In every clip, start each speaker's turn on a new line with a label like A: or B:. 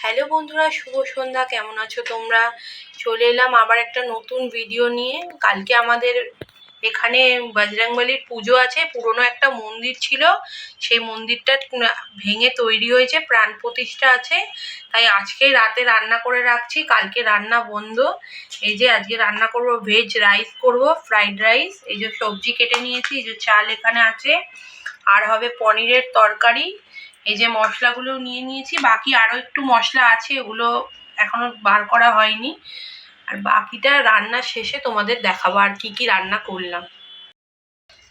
A: Hello বন্ধুরা, শুভ সন্ধ্যা। কেমন আছো তোমরা? চলে এলাম আবার একটা নতুন ভিডিও নিয়ে। কালকে আমাদের এখানে বজরংবলীর পুজো আছে। পুরনো একটা মন্দির ছিল, সেই মন্দিরটা ভেঙে তৈরি হয়েছে, প্রাণ প্রতিষ্ঠা আছে। তাই আজকে রাতে রান্না করে রাখছি, কালকে রান্না বন্ধ। এই যে আজকে রান্না করব, ভেজ রাইস করব, ফ্রাইড রাইস। এই যে সবজি কেটে নিয়েছি, এই যে চাল এখানে আছে, আর হবে পনিরের তরকারি। এই যে মশলাগুলো নিয়ে নিয়েছি, বাকি আরো একটু মশলা আছে, এগুলো এখনো বার করা হয়নি। আর বাকিটা রান্না শেষে তোমাদের দেখাবো আর কি কি রান্না করলাম।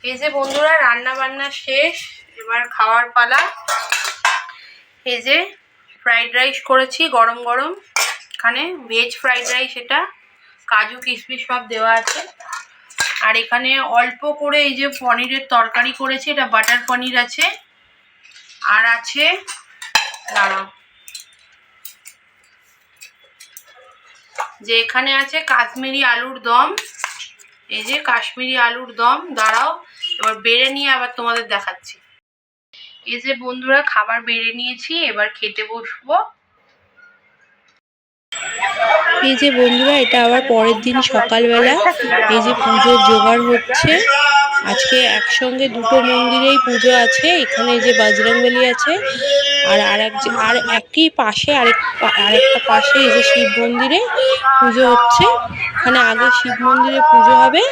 A: এই যে বন্ধুরা, রান্না বান্না শেষ, এবার খাওয়ার পালা। এই যে ফ্রাইড রাইস করেছি গরম গরম, এখানে ভেজ ফ্রাইড রাইস, এটা কাজু কিশমিশ সব দেওয়া আছে। আর এখানে অল্প করে এই যে পনিরের তরকারি করেছি, এটা বাটার পনির আছে। আর আছে, দাঁড়াও, যে এখানে আছে কাশ্মীরি আলুর দম। এই যে কাশ্মীরি আলুর দম, দাঁড়াও এবার বেড়ে নিয়ে আবার তোমাদের দেখাচ্ছি। এই যে বন্ধুরা, খাবার বেড়ে নিয়েছি, এবার খেতে বসবো।
B: এই যে বন্ধুরা, এটা আবার পরের দিন সকালবেলা। এই যে পুজোর জোগাড় হচ্ছে। আজকে একসঙ্গে দুটো মন্দিরেই পুজো আছে। এখানে যে বজরংবলী আছে, আর একই পাশে আরেকটা পাশে এই যে শিব মন্দিরে পুজো হচ্ছে। এখানে আগে শিব মন্দিরে পুজো হবে,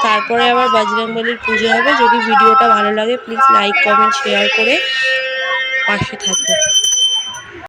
B: তারপরে আবার বজরংবলীর পুজো হবে। যদি ভিডিওটা ভালো লাগে প্লিজ লাইক কমেন্ট শেয়ার করে পাশে থাকবে।